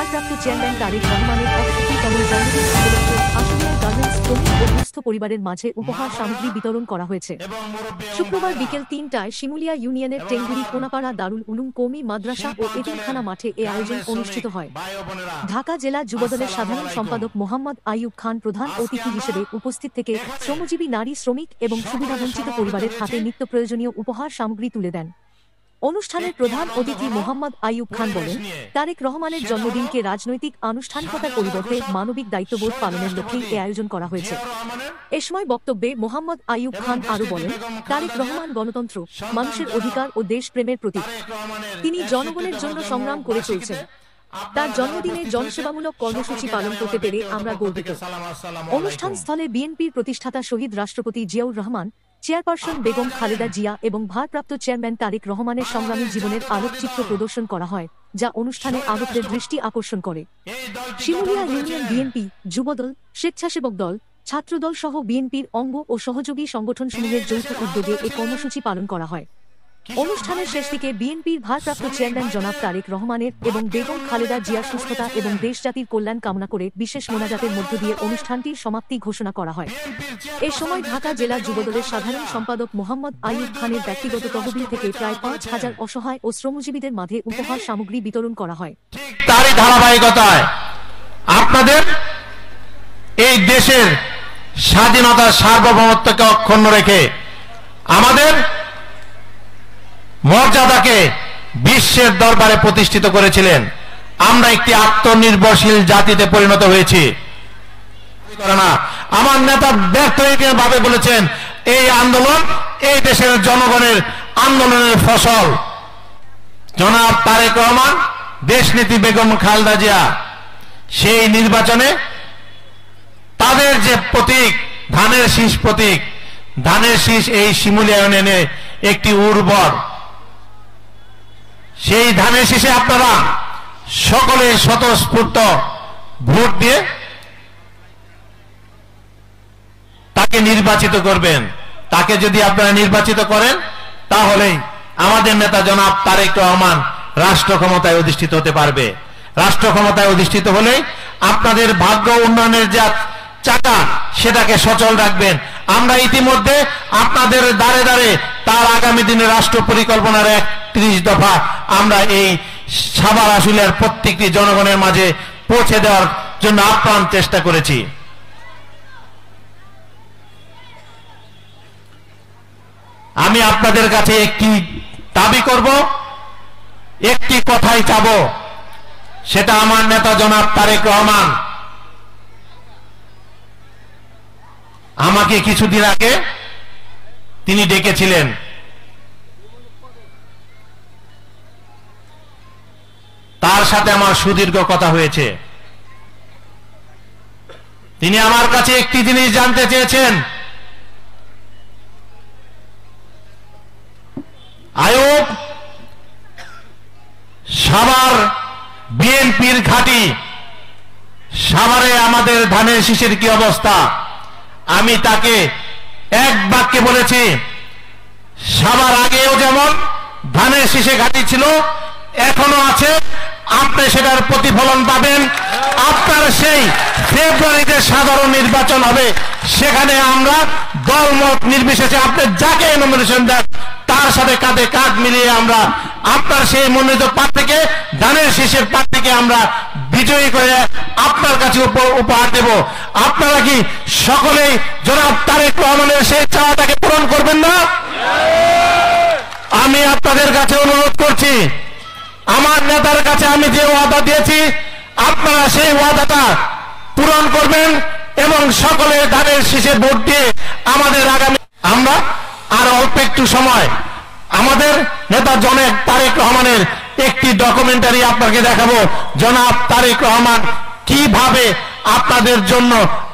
ভারপ্রাপ্ত চেয়ারম্যান তারেক রহমানের ৬১তম জন্মদিন উপলক্ষে আশুলিয়ার গার্মেন্টস শ্রমিক ও দুস্থ পরিবারের মাঝে উপহার সামগ্রী বিতরণ করা হয়েছে। শুক্রবার বিকেল ৩টায় শিমুলিয়া ইউনিয়নের টেঙ্গুরি কোনাপাড়া দারুল উলুম কওমি মাদ্রাসা ও এতিমখানা মাঠে এ আয়োজন অনুষ্ঠিত হয়। ঢাকা জেলা যুবদলের সাধারণ সম্পাদক মোহাম্মদ আইয়ুব খান প্রধান অতিথি হিসেবে উপস্থিত থেকে শ্রমজীবী নারী শ্রমিক এবং সুবিধাবঞ্চিত পরিবারের হাতে নিত্য প্রয়োজনীয় উপহার সামগ্রী তুলে দেন। অনুষ্ঠানের প্রধান অতিথি মোহাম্মদ আইয়ুব খান বলেন, তারেক রহমানের জন্মদিনকে রাজনৈতিক আনুষ্ঠানিকতার পরিবর্তে মানবিক দায়িত্ববোধ পালনের লক্ষ্যেই এ আয়োজন করা হয়েছে। এ সময় বক্তব্যে মোহাম্মদ আইয়ুব খান আরও বলেন, তারেক রহমান গণতন্ত্র, মানুষের অধিকার ও দেশপ্রেমের প্রতীক। তিনি জনগণের জন্য সংগ্রাম করে চলছেন। তার জন্মদিনে জনসেবামূলক কর্মসূচি পালন করতে পেরে আমরা গর্বিত। অনুষ্ঠানস্থলে বিএনপির প্রতিষ্ঠাতা শহীদ রাষ্ট্রপতি জিয়াউর রহমান, চেয়ারপারসন বেগম খালেদা জিয়া এবং ভারপ্রাপ্ত চেয়ারম্যান তারেক রহমানের সংগ্রামী জীবনের আলোকচিত্র প্রদর্শন করা হয়, যা অনুষ্ঠানে আগতদের দৃষ্টি আকর্ষণ করে। শিমুলিয়া ইউনিয়ন বিএনপি, যুবদল, স্বেচ্ছাসেবক দল, ছাত্রদল সহ বিএনপির অঙ্গ ও সহযোগী সংগঠনসমূহের যৌথ উদ্যোগে এ কর্মসূচি পালন করা হয়। অনুষ্ঠানের শেষ দিকে বিএনপির ভারপ্রাপ্ত চেয়ারম্যান জনাব তারেক রহমানের এবং বেগম খালেদা জিয়ার সুস্থতা এবং দেশজাতির কল্যাণ কামনা করে বিশেষ মোনাজাতের মধ্য দিয়ে অনুষ্ঠানটির সমাপ্তি ঘোষণা করা হয়। এ সময় ঢাকা জেলা যুবদলের সাধারণ সম্পাদক মোহাম্মদ আইয়ুব খানের ব্যক্তিগত তহবিল থেকে প্রায় ৫,০০০ অসহায় ও শ্রমজীবীদের মাঝে উপহার সামগ্রী বিতরণ করা হয়। তারই ধারাবাহিকতায় আপনাদের এই দেশের স্বাধীনতার সার্বভৌমত্বকে অক্ষুণ্ণ রেখে আমাদের মর্যাদাকে বিশ্বের দরবারে প্রতিষ্ঠিত করেছিলেন। আমরা একটি আত্মনির্ভরশীল জাতিতে পরিণত হয়েছি। আমার নেতা ব্যর্থভাবে বলেছেন, এই আন্দোলন এই দেশের জনগণের আন্দোলনের ফসল। জনাব তারেক রহমান, দেশনেত্রী বেগম খালেদা জিয়া সেই নির্বাচনে তাদের যে প্রতীক, ধানের শীষ প্রতীক, ধানের শীষ এই শিমুলিয়া ইউনিয়নে একটি উর্বর, সেই ধানের শীষে আপনারা সকলে স্বতঃস্ফূর্ত ভোট দিয়ে তাকে নির্বাচিত করবেন। তাকে যদি আপনারা নির্বাচিত করেন, তাহলেই আমাদের নেতা জনাব তারেক রহমান রাষ্ট্র ক্ষমতায় অধিষ্ঠিত হতে পারবে। রাষ্ট্র ক্ষমতায় অধিষ্ঠিত হলেই আপনাদের ভাগ্য উন্নয়নের যা চাকা, সেটাকে সচল রাখবেন। আমরা ইতিমধ্যে আপনাদের দ্বারে দ্বারে তার আগামী দিনে রাষ্ট্র পরিকল্পনার ৩১ দফা আমরা এই সাভার আশুলিয়ার প্রত্যেকটি জনগণের মাঝে পৌঁছে দেওয়ার জন্য আপ্রাণ চেষ্টা করেছি। আমি আপনাদের কাছে একটি দাবি করব, একটি কথাই চাব, সেটা আমার নেতা জনাব তারেক রহমান আমাকে কিছুদিন আগে তিনি ডেকেছিলেন। তার সাথে আমার সুদীর্ঘ কথা হয়েছে। তিনি আমার কাছে একটি জিনিস জানতে চেয়েছেন, আইয়ুব, সাভার বিএনপির ঘাঁটি, সাভারে আমাদের ধানের শীষের কি অবস্থা? আমি তাকে এক বাক্যে বলেছি, সাভার আগেও যেমন ধানের শীষে ঘাঁটি ছিল, এখনো আছে। আপনি সেটার প্রতিফলন পাবেন। আপনার সেই ফেব্রুয়ারিতে সাধারণ নির্বাচন হবে, সেখানে আমরা দলমত নির্বিশেষে আপনি যাকে নমিনেশন দেন তার সাথে কাঁধে কাঁধ মিলিয়ে আমরা আপনার সেই মনোনীত প্রার্থীকে, ধানের শীষের প্রার্থীকে আমরা বিজয়ী করে আপনার কাছে উপহার দেব। আপনারা কি সকলেই জনাব তারেক রহমানের সেই চাওয়াটাকে পূরণ করবেন না? আমি আপনাদের কাছে অনুরোধ করছি, আমার নেতার কাছে আমি যে ওয়াদা দিয়েছি, আপনারা সেই ওয়াদাটা পূরণ করবেন এবং সকলে ধানের শীষে ভোট দিয়ে আমাদের আগামী, আমরা আর অল্প একটু সময় আমাদের নেতা জনাব তারেক রহমানের একটি ডকুমেন্টারি আপনাকে দেখাবো। জনাব তারেক রহমান কিভাবে আপনাদের জন্য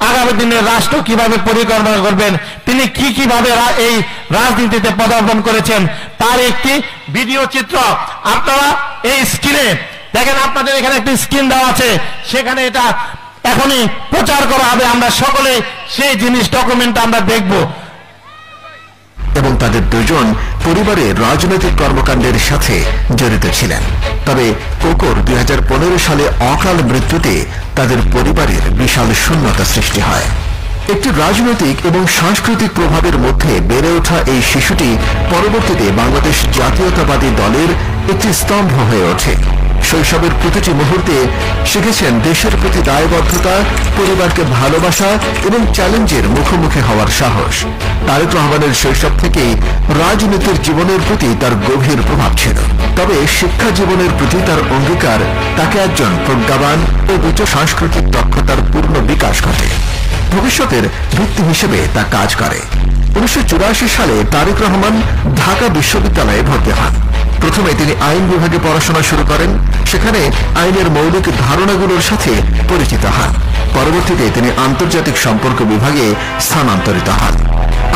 আগামী দিনের রাষ্ট্র কিভাবে পরিকল্পনা করবেন, তিনি কিভাবে এই রাজনীতিতে পদার্পণ করেছেন, তার একটি ভিডিও চিত্র আপনারা এই স্ক্রিনে দেখেন। আপনাদের এখানে একটি স্ক্রিন দেওয়া আছে, সেখানে এটা এখনই প্রচার করা হবে। আমরা সকলে সেই জিনিস ডকুমেন্টটা আমরা দেখব। এবং তাদের দুজন পরিবারের রাজনৈতিক কর্মকাণ্ডের সাথে জড়িত ছিলেন। তবে কোকোর 2015 সালে অকাল মৃত্যুতে তাদের পরিবারের বিশাল শূন্যতা সৃষ্টি হয়। একটি রাজনৈতিক এবং সাংস্কৃতিক প্রভাবের মধ্যে বেড়ে ওঠা এই শিশুটি পরবর্তীতে বাংলাদেশ জাতীয়তাবাদী দলের একটি স্তম্ভ হয়ে ওঠে। শৈশবের প্রতিটি মুহূর্তে শিখেছেন দেশের প্রতি দায়বদ্ধতা, পরিবারকে ভালোবাসা এবং চ্যালেঞ্জের মুখোমুখি হওয়ার সাহস। তারেক রহমানের শৈশব থেকেই রাজনীতির জীবনের প্রতি তার গভীর প্রভাব ছিল। তবে শিক্ষা জীবনের প্রতি তার অঙ্গীকার তাকে একজন প্রজ্ঞাবান ও উচ্চ সাংস্কৃতিক দক্ষতার পূর্ণ বিকাশ ঘটে। ভবিষ্যতের ভিত্তি হিসেবে তা কাজ করে। 1984 সালে তারেক রহমান ঢাকা বিশ্ববিদ্যালয়ে ভর্তি হন। প্রথমে তিনি আইন বিভাগে পড়াশোনা শুরু করেন, সেখানে আইনের মৌলিক ধারণাগুলোর সাথে পরিচিত হন। পরবর্তীতে তিনি আন্তর্জাতিক সম্পর্ক বিভাগে স্থানান্তরিত হন।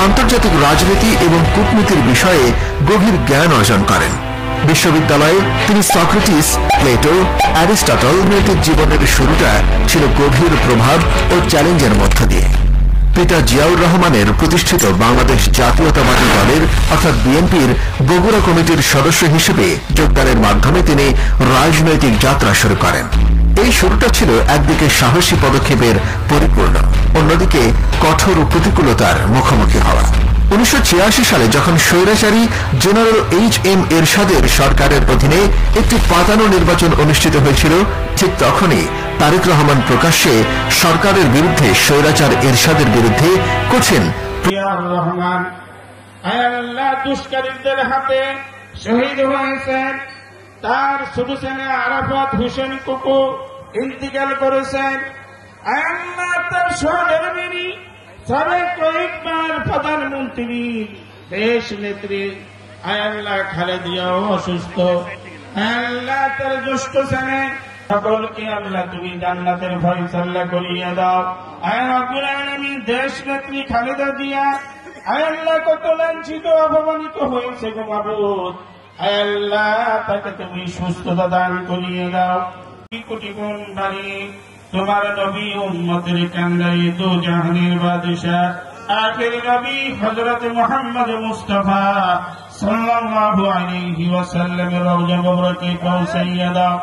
আন্তর্জাতিক রাজনীতি এবং কূটনীতির বিষয়ে গভীর জ্ঞান অর্জন করেন। বিশ্ববিদ্যালয়ে তিনি সক্রেটিস, প্লেটো, অ্যারিস্টটল নৈতিক জীবনের শুরুটা ছিল গভীর প্রভাব ও চ্যালেঞ্জের মধ্য দিয়ে। পিতা জিয়াউর রহমানের প্রতিষ্ঠিত বাংলাদেশ জাতীয়তাবাদী দলের অর্থাৎ বিএনপির বগুড়া কমিটির সদস্য হিসেবে যোগদানের মাধ্যমে তিনি রাজনৈতিক যাত্রা শুরু করেন। এই শুরুটা ছিল একদিকে সাহসী পদক্ষেপের পরিপূর্ণ, অন্যদিকে কঠোর প্রতিকূলতার মুখোমুখি হওয়া। 1986 সালে যখন স্বৈরাচারী জেনারেল এইচ.এম. এরশাদের সরকারের অধীনে একটি পাতানো নির্বাচন অনুষ্ঠিত হয়েছিল, ঠিক তখনই তারেক রহমান প্রকাশ্যে সরকারের বিরুদ্ধে স্বৈরাচার এরশাদের বিরুদ্ধে কঠিন রহমান আল্লাহ দুষ্কৃতীদের হাতে শহীদ হয়েছেন। তার ছোট ছেলে আরাফাত হোসেন কুকু ইন্তিকাল করেছেন। আল্লাহ তার সহধর্মিনী সাবেক কয়েকবার প্রধানমন্ত্রী দেশ নেত্রী আল্লাহ খালেদিয়াও অসুস্থ। আল্লাহ তার জ্যেষ্ঠ ছেলে সকলকে আল্লাহ তুমি জান্নাতের ফয়সালা করিয়া দাও। আয় রব্বুল আলামিন দেশ নেত্রী খালেদা জিয়া আল্লাহ কত লাঞ্ছিত অপমানিত হয়েছে গো মাবুদ, আল্লাহ তাকে তুমি সুস্থতা দান করিয়ে দাও। কোটি গুণ বাড়িয়ে তোমার নবী উম্মতের কান্দায়ে দো জাহানের বাদশাহ আখির নবী হযরত মুহাম্মদ মুস্তাফা সাল্লাল্লাহু আলাইহি ওয়াসাল্লামের রওজা মুবারকে পৌঁছাইয়া দাও।